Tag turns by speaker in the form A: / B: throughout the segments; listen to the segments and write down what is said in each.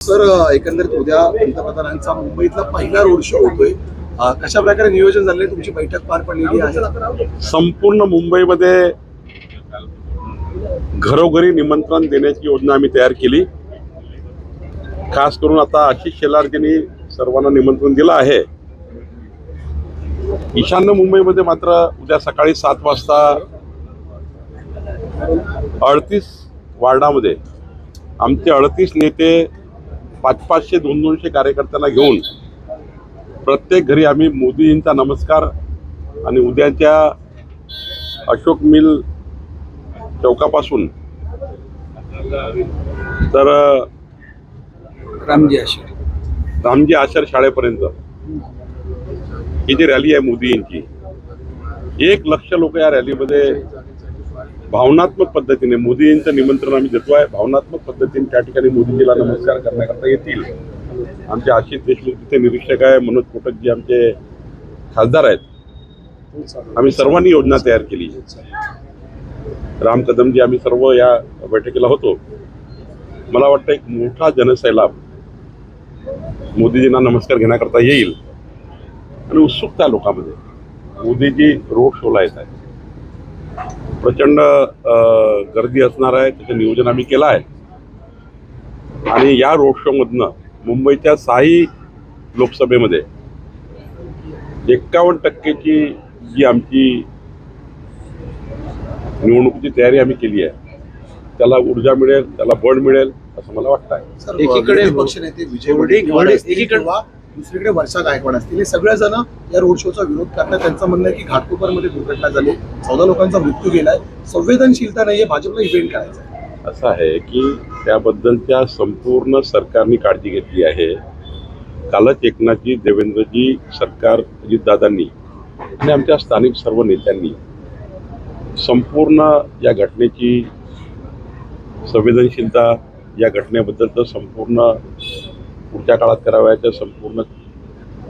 A: Sir, एकंदरीत उद्या पंतप्रधानांचा मुंबईतला पहिला रोड शो होतोय. कशा प्रकारे नियोजन झाले? तुमची बैठक पार पडलेली आहे.
B: संपूर्ण मुंबईमध्ये घरोघरी निमंत्रण देण्याची योजना आम्ही तयार केली. खास करून आता आशिष शेलारजींनी सर्वांना निमंत्रण दिलं आहे. ईशान्य मुंबईमध्ये मात्र उद्या सकाळी 7 वाजता 38 वार्डामध्ये आमचे 38 नेते 500-500, 200 कार्यकर्त्यांना घेऊन प्रत्येक घरी आम्ही मोदींचा नमस्कार आणि उद्याच्या अशोक मिल चौकापासून तर रामजी आश्रम शाळेपर्यंत ही जी रॅली आहे मोदींची, 1 लक्ष लोक या रॅलीमध्ये भावनात्मक पद्धतीने मोदींचं निमंत्रण आम्ही देतो आहे. भावनात्मक पद्धतीने त्या ठिकाणी मोदीजीला नमस्कार करण्याकरता येतील. आमचे आशिष देशमुख तिथे निरीक्षक आहे, मनोज कोटकजी आमचे खासदार आहेत. आम्ही सर्वांनी योजना तयार केली. राम कदमजी आम्ही सर्व या बैठकीला होतो. मला वाटतं एक मोठा जनसैलाब मोदीजींना नमस्कार घेण्याकरता येईल आणि उत्सुकता लोकांमध्ये. मोदीजी रोड शोला येत आहे. प्रचंड गर्दी असणार आहे. त्याचं नियोजन आम्ही केलं आहे आणि या रोड शो मधनं मुंबईच्या 6 लोकसभेमध्ये 51% जी आमची निवडणुकीची तयारी आम्ही केली आहे त्याला ऊर्जा मिळेल, त्याला बळ मिळेल असं मला वाटतं आहे.
A: एकीकडे पक्षनेते विजय वडेट्टीवार असतील किंवा दुसरीकडे वर्षा गायकवाड असतील, हे सगळेजण या रोड शोचा विरोध करतात. त्यांचं म्हणणं आहे की घाटकोपरमध्ये दुर्घटना झाली, 14 लोकांचा मृत्यू गेलाय, संवेदनशीलता नाहीये, भाजपला इव्हेंट करायचा आहे.
B: असं आहे की त्याबद्दलच्या संपूर्ण सरकारने काळजी घेतली आहे. कालच एकनाथजी, देवेंद्रजी, सरकार, अजितदादांनी आणि आमच्या स्थानिक सर्व नेत्यांनी संपूर्ण या घटनेची संवेदनशीलता, या घटनेबद्दलचं संपूर्ण पुढच्या काळात करावयाच्या संपूर्ण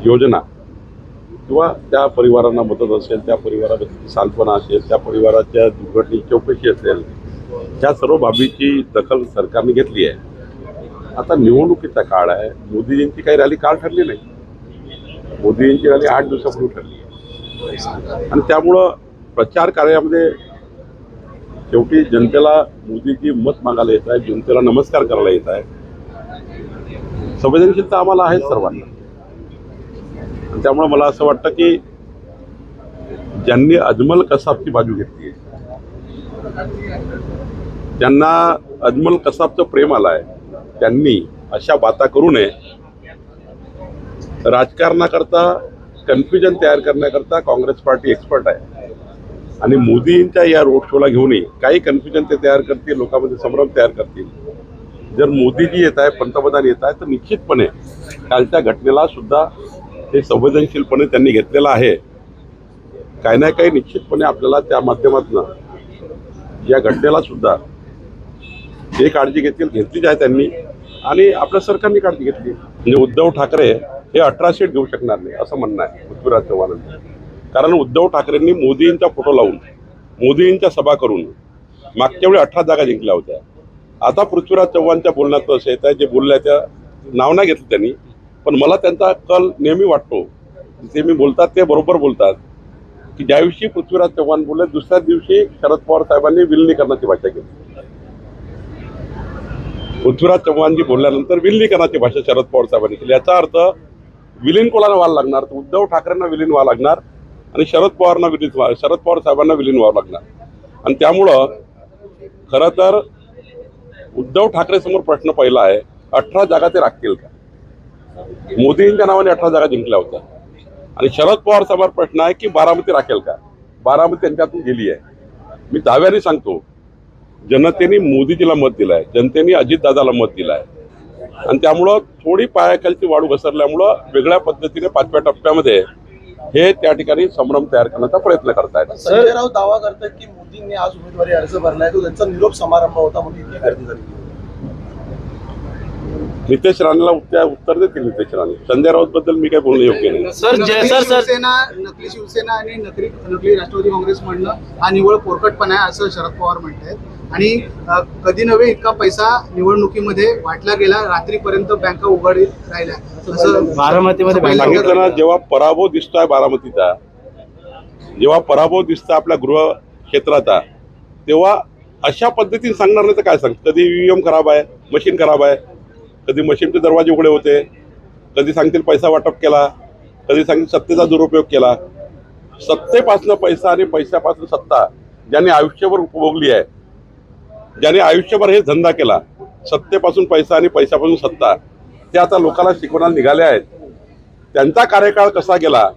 B: योजना किंवा त्या परिवारांना मदत असेल, त्या परिवाराबद्दलची सांत्वना असेल, त्या परिवाराच्या दुर्घटनेची चौकशी असेल, त्या सर्व बाबीची दखल सरकारने घेतली आहे. आता निवडणुकीचा काळ आहे. मोदीजींची काही रॅली काल ठरली नाही. मोदीजींची रॅली 8 दिवसापूर्वी ठरली आहे आणि त्यामुळं प्रचार कार्यामध्ये शेवटी जनतेला मोदीजी मत मागायला येत आहे, जनतेला नमस्कार करायला येत आहे. संवेदनशीलता आम्हाला आहे सर्वांना आणि त्यामुळे मला असं वाटतं की ज्यांनी अजमल कसाबची बाजू घेतली आहे, ज्यांना अजमल कसाबचं प्रेम आलं आहे, त्यांनी अशा बाता करू नये. राजकारणाकरता कन्फ्युजन तयार करण्याकरता काँग्रेस पार्टी एक्सपर्ट आहे आणि मोदींच्या या रोड शोला घेऊनही काही कन्फ्युजन ते तयार करतील, लोकांमध्ये संभ्रम तयार करतील. जर मोदीजी येत आहे, पंतप्रधान येत आहे, तर निश्चितपणे कालच्या घटनेला सुद्धा ते संवेदनशीलपणे त्यांनी घेतलेलं आहे. काही ना काही निश्चितपणे आपल्याला त्या माध्यमातून या घटनेला सुद्धा जे काळजी घेतलीच आहे त्यांनी आणि आपल्या सरकारने काळजी घेतली. म्हणजे उद्धव ठाकरे हे 18 सीट घेऊ शकणार नाही असं म्हणणं आहे पृथ्वीराज चव्हाणांचं. कारण उद्धव ठाकरेंनी मोदींचा फोटो लावून, मोदींच्या सभा करून मागच्या वेळी 18 जागा जिंकल्या होत्या. आता पृथ्वीराज चव्हाणच्या बोलण्यात असं येत आहे, जे बोलल्याच्या नाव नाही घेतलं त्यांनी, पण मला त्यांचा कल नेहमी वाटतो. ते मी बोलतात ते बरोबर बोलतात की ज्या दिवशी पृथ्वीराज चव्हाण बोलले, दुसऱ्याच दिवशी शरद पवार साहेबांनी विलिनीकरणाची भाषा केली. पृथ्वीराज चव्हाणजी बोलल्यानंतर विलिनीकरणाची भाषा शरद पवार साहेबांनी केली. याचा अर्थ विलीन कोणाला व्हायला लागणार, तर उद्धव ठाकरेंना विलीन व्हावं लागणार आणि शरद पवार साहेबांना विलीन व्हावं लागणार. आणि त्यामुळं खरं तर उद्धव ठाकरे समोर प्रश्न पहिला आहे, 18 जागा ते राखतील का? मोदींच्या नावाने 18 जागा जिंकल्या होत्या. आणि शरद पवार साहेबांवर प्रश्न आहे की बारामती राखेल का? बारामती त्यांच्यातून गेली आहे. मी दाव्याने सांगतो, जनतेने मोदीजीला मत दिलं आहे, जनतेने अजितदादाला मत दिलं आहे आणि त्यामुळं थोडी पायाखालची वाळू घसरल्यामुळं वेगळ्या पद्धतीने 5व्या टप्प्यामध्ये हे त्या ठिकाणी संभ्रम तयार करण्याचा प्रयत्न करतायत.
A: संजय राऊत दावा करतात की मोदींनी आज उमेदवारी अर्ज भरलाय, तो त्यांचा निरोप समारंभ होता म्हणून इतकी गर्दी झाली.
B: नितेश राणेला उत्तर देतील नितेश राणे. संजय राऊत बद्दल मी काही बोलणं योग्य नाही.
C: नकली शिवसेना आणि नकली राष्ट्रवादी काँग्रेस म्हणणं हा निव्वळ पोरकटपणा आहे असं शरद पवार म्हणतात. आणि कधी नव्हे इतका पैसा निवडणुकीमध्ये वाटला गेला, रात्रीपर्यंत बँका उघडीत राहिल्या, असं
D: बारामतीमध्ये
C: पहिल्यांदा
B: सांगितलं ना, जेव्हा पराभव दिसतोय बारामतीचा, जेव्हा पराभव दिसतो आपल्या गृह क्षेत्राचा, तेव्हा अशा पद्धतीने सांगणार नाही तर काय सांग. कधी ईव्हीएम खराब आहे, मशीन खराब आहे, कधी मशीनचे दरवाजे उघडे होते, कधी सांगतील पैसा वाटप केला, कधी सांगतील सत्तेचा दुरुपयोग केला. सत्तेपासून पैसा आणि पैशापासून सत्ता ज्यांनी आयुष्यभर उपभोगली आहे, ज्याने आयुष्यभर हे धंदा केला, सत्तेपासून पैसा आणि पैशापासून सत्ता, ते आता लोकांना शिकवण्याला निघाले आहेत. त्यांचा कार्यकाळ कसा गेला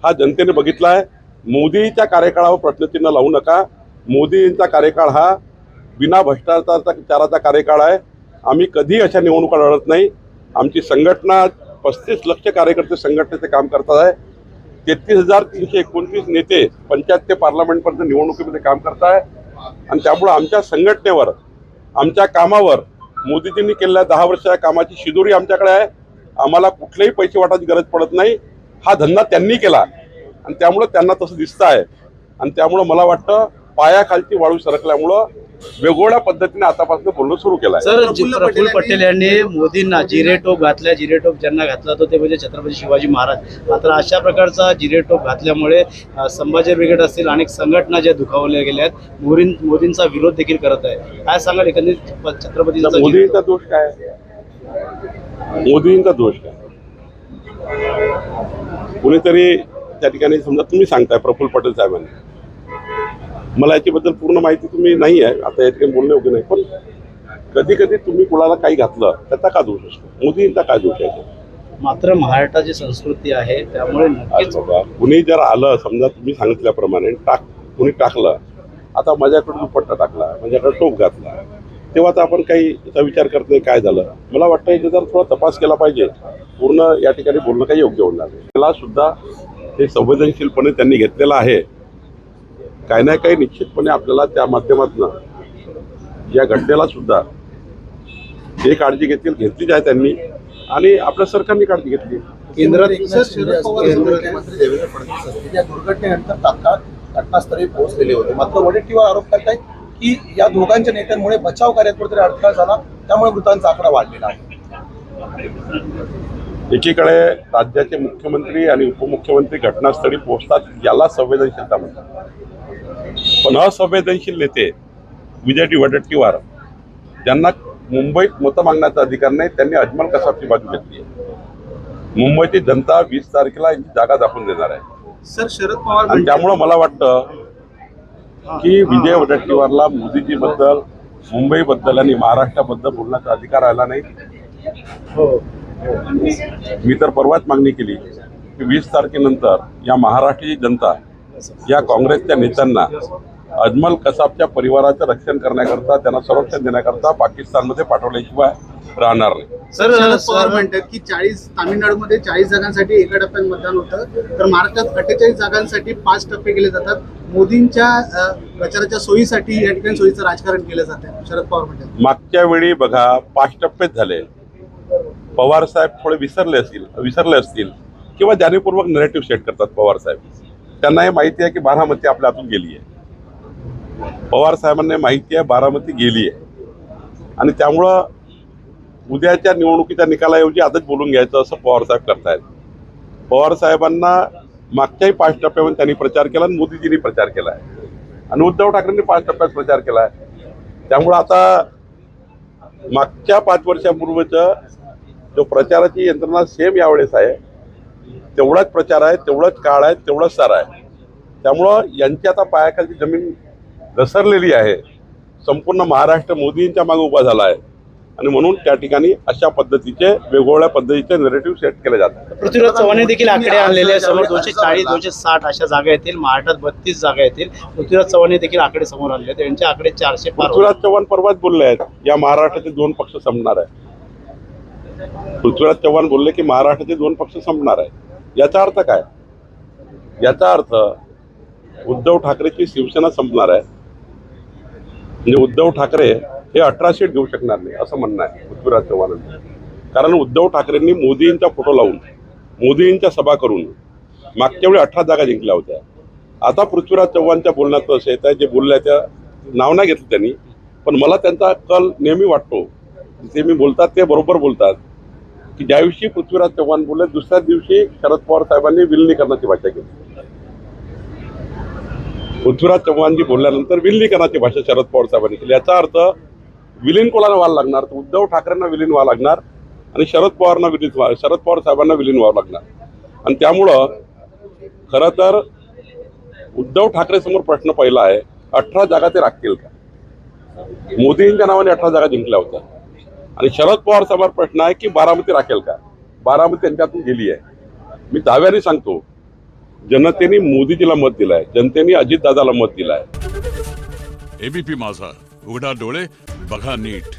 B: हा जनतेने बघितला आहे. मोदीच्या कार्यकाळावर प्रश्नचिन्ह लावू नका. मोदींचा कार्यकाळ हा बिना भ्रष्टाचाराचा कार्यकाळ आहे. आम्ही कधी अशा निवडणुका लढत नाही. आमची संघटना 35 लक्ष कार्यकर्ते संघटनेचे काम करतात आहे. 33,329 नेते पंचायत ते पार्लमेंटपर्यंत निवडणुकीमध्ये काम करत आहे. आणि त्यामुळं आमच्या संघटनेवर, आमच्या कामावर, मोदीजींनी केलेल्या 10 वर्षाच्या कामाची शिदोरी आमच्याकडे आहे. आम्हाला कुठलेही पैसे वाटायची गरज पडत नाही. हा धंदा त्यांनी केला आणि त्यामुळं त्यांना तसं दिसतं आहे. आणि त्यामुळं मला वाटतं पायाखालची वाळू सरकल्यामुळं वेगवेगळ्या पद्धतीने आतापासून बोलणं सुरू केलं आहे.
D: सर, प्रफुल्ल पटेल यांनी मोदींना जिरेटोप घातल्या. जिरेटोप ज्यांना घातला तो ते म्हणजे छत्रपती शिवाजी महाराज. मात्र अशा प्रकारचा जिरेटोप घातल्यामुळे संभाजी ब्रिगेड असतील अनेक संघटना ज्या दुखावल्या गेल्या आहेत, मोदींचा विरोध देखील करत आहे. काय सांगाल एकंदरीत छत्रपतींचा
B: मोदींचा दोष काय? मोदींचा दोष काय? कुणीतरी त्या ठिकाणी समजा तुम्ही सांगताय प्रफुल्ल पटेल साहेबांनी, मला याच्याबद्दल पूर्ण माहिती तुम्ही नाही आहे, आता या ठिकाणी बोलणे होते नाही, पण कधी कधी तुम्ही कुणाला काही घातलं त्याचा का दोष असतो? मोदींचा काय दोष आहे?
D: मात्र महाराष्ट्राची संस्कृती आहे त्यामुळे नक्कीच
B: कुणी जर आलं, समजा तुम्ही सांगितल्याप्रमाणे कुणी टाकलं, आता माझ्याकडे दुपट्टा टाकला, माझ्याकडे टोप घातला, तेव्हा तर आपण काही याचा विचार करत नाही काय झालं. मला वाटतं याचा जर थोडा तपास केला पाहिजे. पूर्ण या ठिकाणी बोलणं काही योग्य होणार नाही. त्याला सुद्धा हे संवेदनशीलपणे त्यांनी घेतलेलं आहे. काही ना काही निश्चितपणे आपल्याला त्या माध्यमातून या घटनेला सुद्धा जे काळजी घेतलीच आहे त्यांनी, आणि आपल्या सरकारने काळजी घेतली.
A: केंद्रात एकनाथ शिंदे असतील, मुख्यमंत्री देवेंद्र फडणवीस असतील, या दुर्घटनेनंतर तात्काळ घटनास्थळी पोहोचलेले होते. मात्र वडेट्टीवार आरोप करतायत की या दोघांच्या नेत्यांमुळे बचाव कार्यात कुठेतरी अडथळा झाला, त्यामुळे मृतांचा आकडा वाढलेला आहे.
B: एकीकडे राज्याचे मुख्यमंत्री आणि उपमुख्यमंत्री घटनास्थळी पोहोचतात, याला संवेदनशीलता म्हणतात. पण असंवेदनशील नेते विजय वडेट्टीवार, ज्यांना मुंबईत मतं मागण्याचा अधिकार नाही, त्यांनी अजमल कसाबची बाजू घेतली आहे. मुंबईची जनता 20 तारखेला यांची जागा दाखवून देणार आहे.
C: सर, शरद पवार
B: आणि त्यामुळं मला वाटतं की विजय वडेट्टीवारला मोदीजीबद्दल, मुंबईबद्दल आणि महाराष्ट्राबद्दल बोलण्याचा अधिकार राहिला नाही. मी तर परवाच मागणी केली की 20 तारखेनंतर या महाराष्ट्राची जनता या काँग्रेसच्या नेत्यांना अजमल कसाबच्या परिवाराचं रक्षण करण्याकरता, त्यांना संरक्षण देण्याकरता पाकिस्तानमध्ये पाठवल्याशिवाय राहणार नाही.
C: सर, शरद पवार म्हणतात की तामिळनाडूमध्ये 40 जागांसाठी एका टप्प्यात मतदान होतं, तर महाराष्ट्रात 48 जागांसाठी 5 टप्पे केले जातात. मोदींच्या प्रचाराच्या सोयीसाठी या ठिकाणी सोयीचं राजकारण केलं जातं, शरद पवार म्हणतात.
B: मागच्या वेळी बघा 5 टप्पेच झाले. पवार साहेब थोडे विसरले असतील किंवा जाणीवपूर्वक नरेटिव्ह सेट करतात पवार साहेब. त्यांना हे माहिती आहे की बारामती आपल्या हातून गेली आहे. पवार साहेबांना माहिती आहे बारामती गेली आहे, आणि त्यामुळं उद्याच्या निवडणुकीच्या निकालाऐवजी आजच बोलून घ्यायचं असं पवार साहेब करतायत. पवार साहेबांना मागच्याही 5 टप्प्यामध्ये त्यांनी प्रचार केला आणि मोदीजींनी प्रचार केला आहे, आणि उद्धव ठाकरेंनी 5 टप्प्यात प्रचार केला आहे. त्यामुळं आता मागच्या 5 वर्षापूर्वीचं जो प्रचाराची यंत्रणा सेम यावेळेस आहे, तेवढाच प्रचार आहे, तेवढंच काळ आहे, तेवढंच सार आहे. त्यामुळं यांची आता पायाखालची जमीन घसरलेली आहे. संपूर्ण महाराष्ट्र मोदींच्या मागे उभा झाला आहे, आणि म्हणून त्या ठिकाणी अशा पद्धतीचे वेगवेगळ्या पद्धतीचे नरेटिव्ह सेट केले जातात.
D: पृथ्वीराज चव्हाण देखील आकडे आणलेले आहे. समोर 240, 260 अशा जागा येतील. महाराष्ट्रात 32 जागा येतील. पृथ्वीराज चव्हाण देखील आकडे समोर आणले. त्यांचे आकडे 400 पार.
B: पृथ्वीराज चव्हाण परवाच बोलले आहेत या महाराष्ट्राचे 2 पक्ष संपणार आहे. पृथ्वीराज चव्हाण बोलले की महाराष्ट्राचे 2 पक्ष संपणार आहे. याचा अर्थ काय? याचा अर्थ उद्धव ठाकरेची शिवसेना संपणार आहे. म्हणजे उद्धव ठाकरे हे 18 सीट घेऊ शकणार नाही असं म्हणणं आहे पृथ्वीराज चव्हाणांचं. कारण उद्धव ठाकरेंनी मोदींचा फोटो लावून, मोदींच्या सभा करून मागच्या वेळी 18 जागा जिंकल्या होत्या. आता पृथ्वीराज चव्हाणच्या बोलण्यात असं येत आहे, जे बोलल्या त्या नाव नाही घेतलं त्यांनी, पण मला त्यांचा कल नेहमी वाटतो, जे मी बोलतात ते बरोबर बोलतात, की ज्या दिवशी पृथ्वीराज चव्हाण बोलले दुसऱ्याच दिवशी शरद पवार साहेबांनी विलिनीकरणाची भाषा केली. पृथ्वीराज चव्हाणजी बोलल्यानंतर विलिनीकरणाची भाषा शरद पवार साहेबांनी केली. याचा अर्थ विलीन कोणाला व्हायला लागणार, तर उद्धव ठाकरेंना विलीन व्हावं लागणार आणि शरद पवार साहेबांना विलीन व्हावं लागणार. आणि त्यामुळं खरं तर उद्धव ठाकरे समोर प्रश्न पहिला आहे, 18 जागा ते राखतील का? मोदींच्या नावाने 18 जागा जिंकल्या होत्या. आणि शरद पवार समोर प्रश्न आहे की बारामती राखेल का? बारामती त्यांच्यातून गेली आहे. मी दाव्याने सांगतो, जनतेने मोदीजीला मत दिलंय, जनतेने अजितदादाला मत दिलंय.
E: एबीपी माझा, उघडा डोळे बघा नीट.